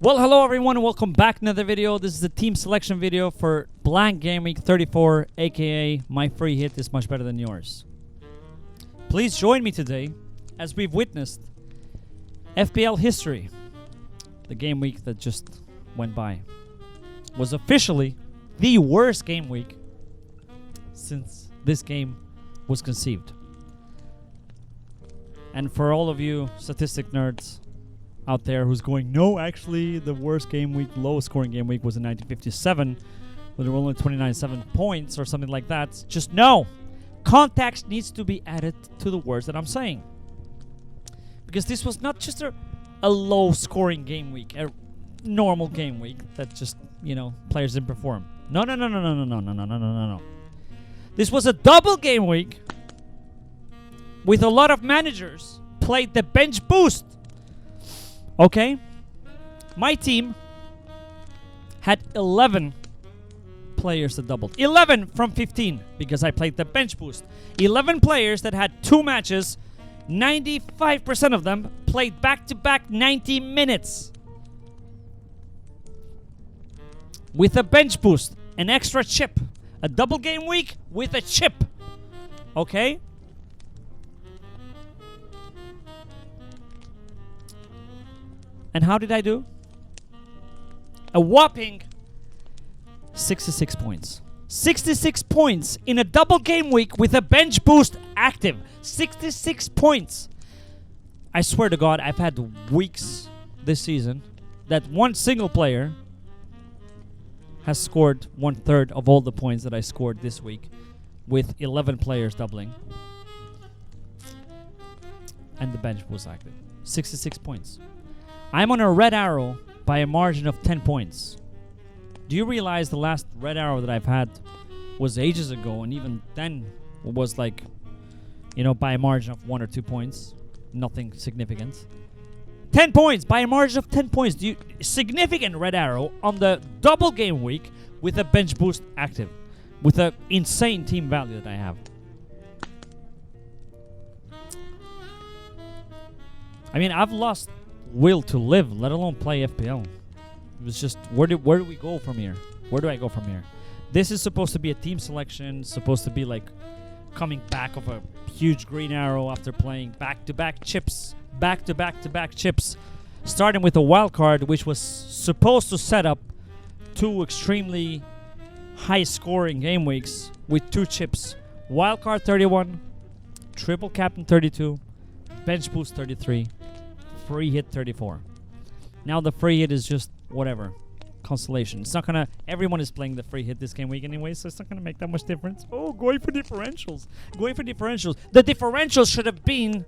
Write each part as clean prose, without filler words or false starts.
Well, hello everyone, and welcome back to another video. This is a team selection video for Blank Game Week 34, aka my free hit is much better than yours. Please join me today as we've witnessed FPL history. The game week that just went by was officially the worst game week since this game was conceived. And for all of you statistic nerds out there who's going, no, actually the worst game week, lowest scoring game week was in 1957 when there were only 29.7 points or something like that. Just know, context needs to be added to the words that I'm saying. Because this was not just a low scoring game week, a normal game week that just, players didn't perform. No. This was a double game week with a lot of managers played the bench boost. Okay, my team had 11 players that doubled. 11 from 15 because I played the bench boost. 11 players that had 2 matches. 95% of them played back-to-back 90 minutes. With a bench boost, an extra chip. A double game week with a chip. Okay? And how did I do? A whopping 66 points. 66 points in a double game week with a bench boost active. 66 points. I swear to God, I've had weeks this season that one single player has scored 1/3 of all the points that I scored this week with 11 players doubling. And the bench was active. 66 points. I'm on a red arrow by a margin of 10 points. Do you realize the last red arrow that I've had was ages ago, and even then was like, by a margin of 1 or 2 points. Nothing significant. 10 points by a margin of 10 points. Significant red arrow on the double game week with a bench boost active. With an insane team value that I have. I mean, I've lost will to live, let alone play FPL. It was just, where do we go from here? Where do I go from here? This is supposed to be a team selection, supposed to be like coming back of a huge green arrow after playing back-to-back chips, back-to-back-to-back chips, starting with a wild card, which was supposed to set up 2 extremely high-scoring game weeks with 2 chips. Wild card 31, triple captain 32, bench boost 33. Free hit 34. Now the free hit is just whatever. Consolation. It's not gonna... Everyone is playing the free hit this game week anyway, so it's not gonna make that much difference. Oh, going for differentials. Going for differentials. The differentials should have been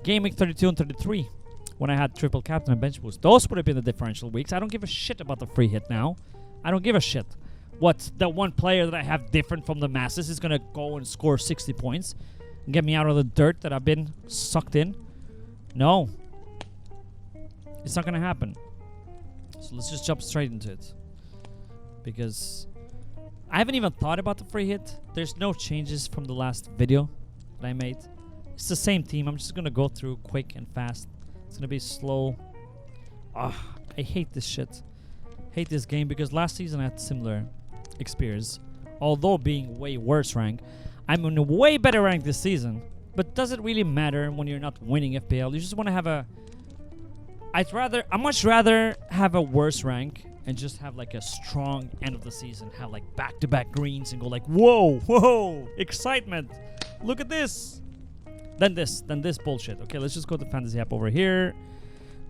game week 32 and 33 when I had triple captain and bench boost. Those would have been the differential weeks. I don't give a shit about the free hit now. I don't give a shit. What, the one player that I have different from the masses is gonna go and score 60 points and get me out of the dirt that I've been sucked in? No. It's not going to happen. So let's just jump straight into it. Because I haven't even thought about the free hit. There's no changes from the last video that I made. It's the same team. I'm just going to go through quick and fast. It's going to be slow. I hate this shit. Hate this game because last season I had similar experience. Although being way worse rank. I'm in a way better rank this season. But does it really matter when you're not winning FPL? You just want to have a... I'd much rather have a worse rank and just have like a strong end of the season, have like back-to-back greens and go like, whoa, excitement, look at this, than this bullshit. Okay, let's just go to fantasy app over here,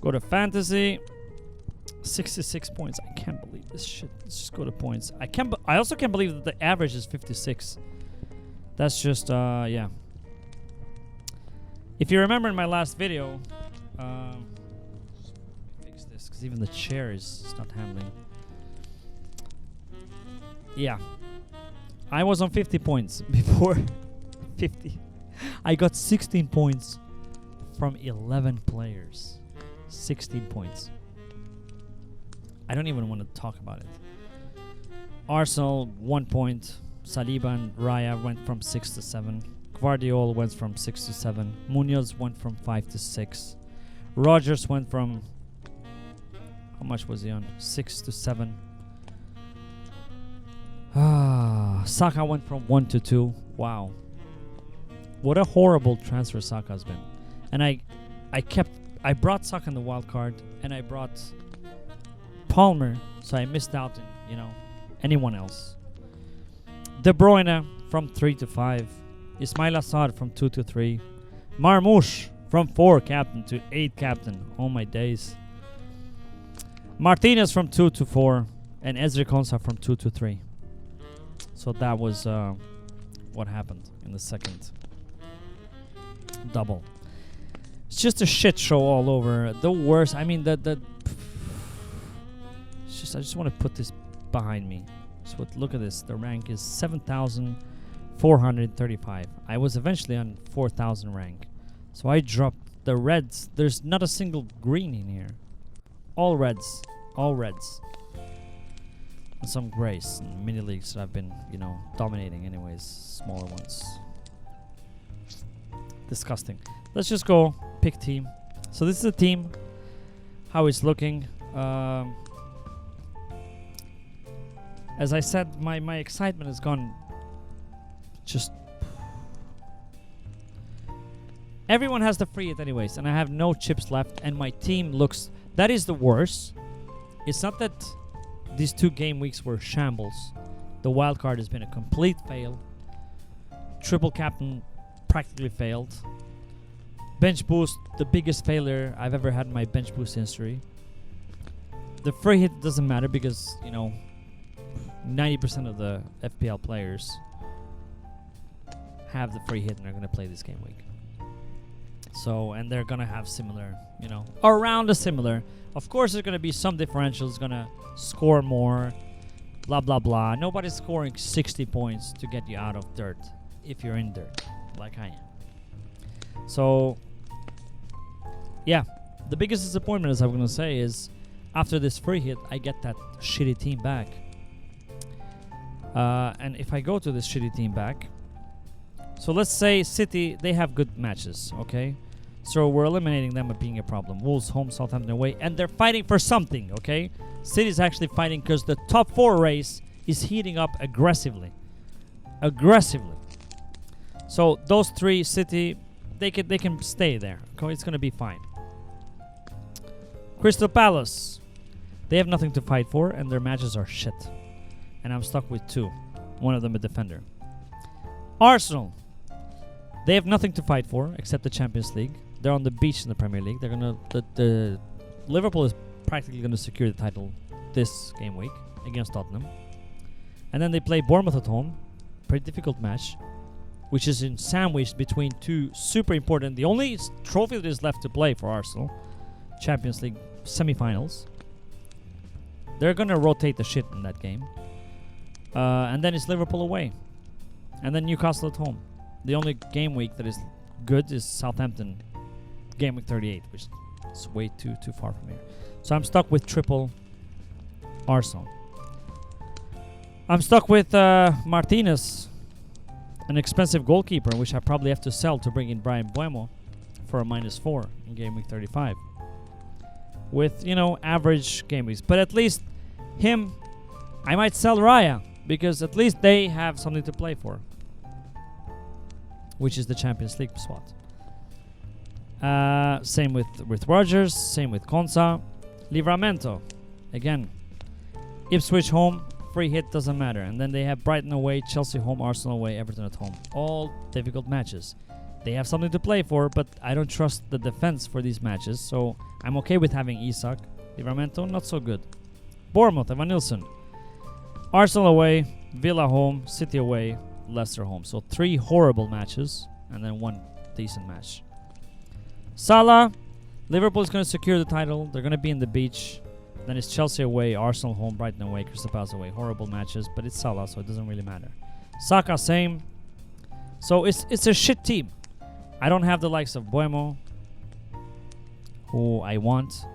go to fantasy, 66 points. I can't believe this shit. Let's just go to points. I also can't believe that the average is 56. That's just, yeah. If you remember in my last video, because even the chair is not handling. Yeah. I was on 50 points before 50. I got 16 points from 11 players. 16 points. I don't even want to talk about it. Arsenal, 1 point. Saliba and Raya went from 6 to 7. Guardiola went from 6 to 7. Munoz went from 5 to 6. Rogers went from How much was he on? 6 to 7. Saka went from 1 to 2. Wow. What a horrible transfer Saka's been. And I brought Saka in the wild card, and I brought Palmer, so I missed out on, you know, anyone else. De Bruyne from 3 to 5. Ismail Assad from 2 to 3. Marmoush from 4 captain to 8 captain. Oh my days. Martinez from 2 to 4. And Ezri Konsa from 2 to 3. So that was what happened in the second double. It's just a shit show all over. The worst. I mean, it's just, I just want to put this behind me. So look at this. The rank is 7,435. I was eventually on 4,000 rank. So I dropped the reds. There's not a single green in here. All reds. All reds. And some grays and mini leagues that I've been, you know, dominating anyways. Smaller ones. Disgusting. Let's just go pick team. So this is the team. How it's looking. As I said, my excitement has gone just... Everyone has the free hit anyways, and I have no chips left, and my team looks... That is the worst. It's not that these 2 game weeks were shambles. The wild card has been a complete fail. Triple captain practically failed. Bench boost, the biggest failure I've ever had in my bench boost history. The free hit doesn't matter because, you know, 90% of the FPL players have the free hit and are going to play this game week. So, and they're going to have similar, you know, around a similar. Of course, there's going to be some differentials, going to score more, blah, blah, blah. Nobody's scoring 60 points to get you out of dirt if you're in dirt, like I am. So, yeah, the biggest disappointment, as I'm going to say, is after this free hit, I get that shitty team back. And if I go to this shitty team back, so let's say City, they have good matches, okay? So we're eliminating them as being a problem. Wolves home, Southampton away, and they're fighting for something, okay? City's actually fighting because the top 4 race is heating up aggressively. Aggressively. So those 3, City, they can stay there. Okay? It's going to be fine. Crystal Palace, they have nothing to fight for, and their matches are shit. And I'm stuck with 2. One of them a defender. Arsenal, they have nothing to fight for except the Champions League. They're on the beach in the Premier League. They're gonna the Liverpool is practically going to secure the title this game week against Tottenham. And then they play Bournemouth at home. Pretty difficult match, which is in sandwiched between 2 super important. The only trophy that is left to play for Arsenal, Champions League semi-finals. They're going to rotate the shit in that game. And then it's Liverpool away. And then Newcastle at home. The only game week that is good is Southampton game week 38, which is way too far from here. So I'm stuck with triple Arsenal. I'm stuck with Martinez, an expensive goalkeeper, which I probably have to sell to bring in Brian Buemo for a -4 in game week 35. With, you know, average game weeks. But at least him, I might sell Raya, because at least they have something to play for, which is the Champions League spot. Same with Rogers, same with Konsa. Livramento, again, Ipswich home, free hit, doesn't matter. And then they have Brighton away, Chelsea home, Arsenal away, Everton at home. All difficult matches. They have something to play for, but I don't trust the defense for these matches, so I'm okay with having Isak. Livramento, not so good. Bournemouth, Evan Nilsson. Arsenal away, Villa home, City away, Leicester home. So 3 horrible matches, and then 1 decent match. Salah, Liverpool is going to secure the title. They're going to be in the beach. Then it's Chelsea away, Arsenal home, Brighton away, Crystal Palace away. Horrible matches, but it's Salah, so it doesn't really matter. Saka, same. So it's a shit team. I don't have the likes of Buemo, who I want,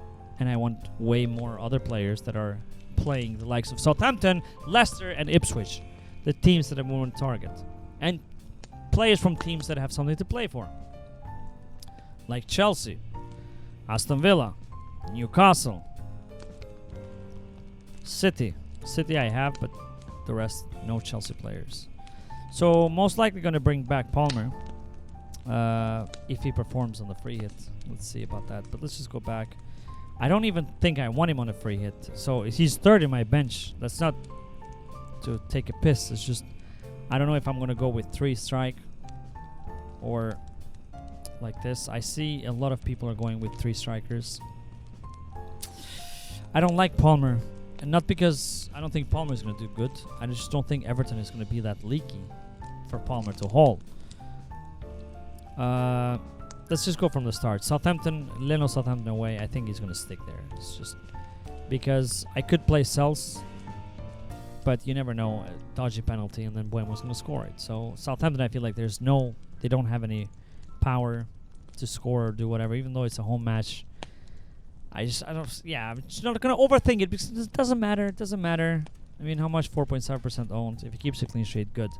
and I want way more other players that are playing the likes of Southampton, Leicester, and Ipswich, the teams that I want to target, and players from teams that have something to play for, like Chelsea, Aston Villa, Newcastle, City. City I have, but the rest, no Chelsea players. So most likely going to bring back Palmer if he performs on the free hit. Let's see about that. But let's just go back. I don't even think I want him on a free hit. So he's third in my bench. That's not to take a piss. It's just I don't know if I'm going to go with 3 strike or like this. I see a lot of people are going with 3 strikers. I don't like Palmer. And not because I don't think Palmer is going to do good. I just don't think Everton is going to be that leaky for Palmer to haul. Let's just go from the start. Southampton, Leno Southampton away. I think he's going to stick there. It's just because I could play Cells, but you never know. A dodgy penalty, and then Buemo's going to score it. So Southampton, I feel like they don't have any power to score or do whatever, even though it's a home match. I'm just not going to overthink it because it doesn't matter. It doesn't matter. I mean, how much? 4.7% owned. If he keeps a clean sheet, good.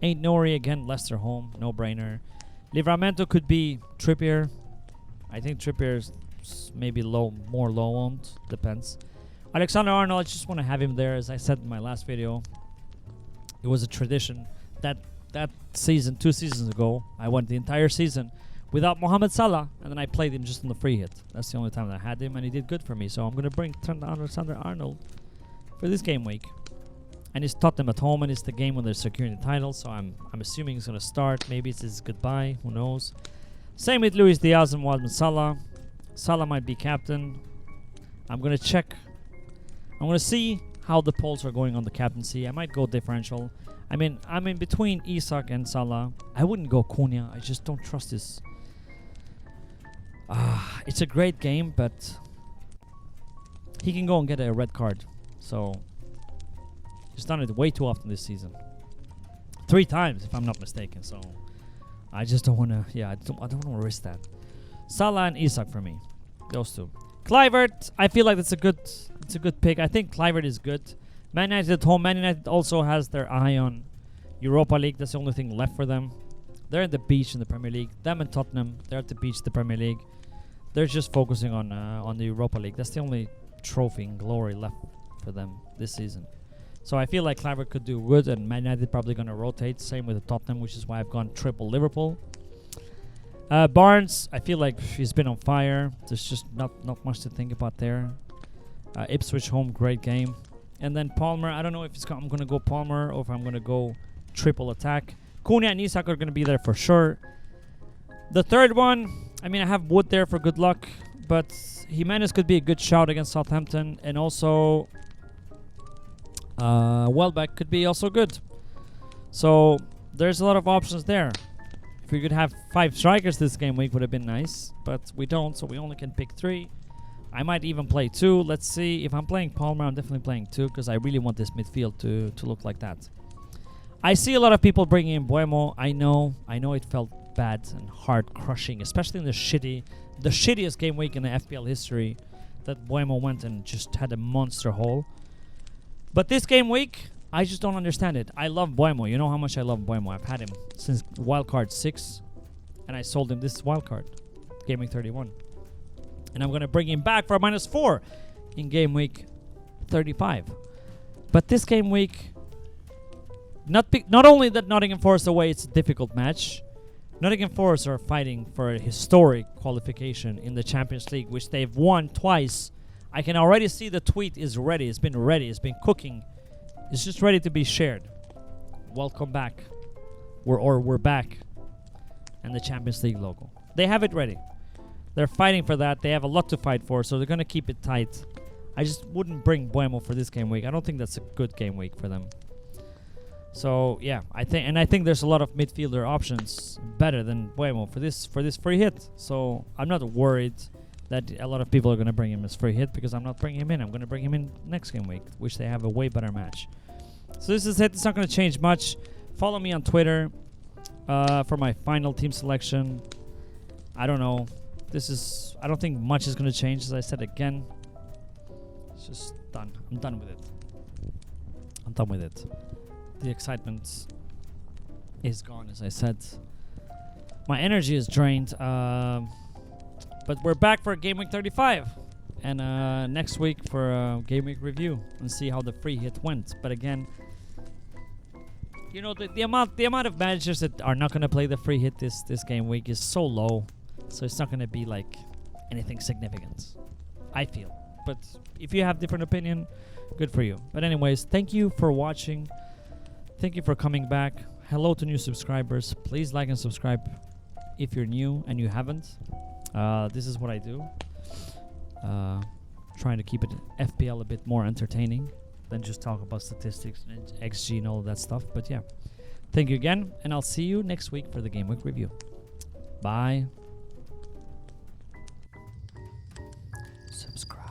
Ain't Nori again. Leicester home. No brainer. Livramento could be Trippier. I think Trippier is maybe more low owned. Depends. Alexander-Arnold, I just want to have him there. As I said in my last video, it was a tradition that season, 2 seasons ago, I went the entire season without Mohamed Salah, and then I played him just on the free hit. That's the only time that I had him, and he did good for me. So I'm going to bring Alexander-Arnold for this game week. And it's Tottenham at home, and it's the game when they're securing the title. So I'm assuming he's going to start. Maybe it's his goodbye. Who knows? Same with Luis Diaz and Mohamed Salah. Salah might be captain. I'm going to check. I'm going to see how the polls are going on the captaincy. I might go differential. I mean, I'm in between Isak and Salah. I wouldn't go Cunha. I just don't trust this. It's a great game, but he can go and get a red card. So he's done it way too often this season. 3 times, if I'm not mistaken. So I just don't want to. Yeah, I don't want to risk that. Salah and Isak for me, those 2. Kluivert, I feel like it's a good pick. I think Kluivert is good. Man United at home. Man United also has their eye on Europa League. That's the only thing left for them. They're at the beach in the Premier League. Them and Tottenham, they're at the beach in the Premier League. They're just focusing on the Europa League. That's the only trophy and glory left for them this season. So I feel like Kluivert could do good, and Man United probably going to rotate. Same with the Tottenham, which is why I've gone triple Liverpool. Barnes, I feel like he's been on fire. There's just not much to think about there. Ipswich home, great game. And then Palmer, I don't know if I'm going to go Palmer or if I'm going to go triple attack. Cunha and Isak are going to be there for sure. The third one, I mean, I have Wood there for good luck, but Jimenez could be a good shout against Southampton, and also Welbeck could be also good. So there's a lot of options there. If we could have 5 strikers this game week, would have been nice, but we don't, so we only can pick 3. I might even play 2. Let's see. If I'm playing Palmer, I'm definitely playing 2 because I really want this midfield to look like that. I see a lot of people bringing in Buemo. I know it felt bad and heart crushing, especially in the shittiest game week in the FPL history, that Buemo went and just had a monster haul. But this game week, I just don't understand it. I love Buemo. You know how much I love Buemo. I've had him since wildcard 6, and I sold him this wildcard, game week 31. And I'm going to bring him back for a -4 in game week 35. But this game week, not only that Nottingham Forest away, it's a difficult match. Nottingham Forest are fighting for a historic qualification in the Champions League, which they've won twice. I can already see the tweet is ready. It's been ready. It's been cooking. It's just ready to be shared. Welcome back. We're back. And the Champions League logo. They have it ready. They're fighting for that. They have a lot to fight for, so they're going to keep it tight. I just wouldn't bring Buemo for this game week. I don't think that's a good game week for them. So yeah, I think there's a lot of midfielder options better than Buemo for this free hit. So I'm not worried that a lot of people are going to bring him as free hit because I'm not bringing him in. I'm going to bring him in next game week, which they have a way better match. So this is it. It's not going to change much. Follow me on Twitter for my final team selection. I don't know. I don't think much is going to change, as I said again. It's just done. I'm done with it. The excitement is gone, as I said. My energy is drained. But we're back for game week 35. And next week for a game week review and see how the free hit went. But again, you know, the amount of managers that are not gonna play the free hit this game week is so low, so it's not gonna be like anything significant, I feel. But if you have different opinion, good for you. But anyways, thank you for watching. Thank you for coming back. Hello to new subscribers. Please like and subscribe if you're new and you haven't. This is what I do. Trying to keep it FPL a bit more entertaining than just talk about statistics and XG and all of that stuff. But yeah, thank you again, and I'll see you next week for the Game Week review. Bye. Subscribe.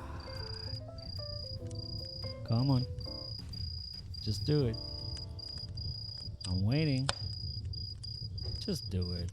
Come on. Just do it. I'm waiting. Just do it.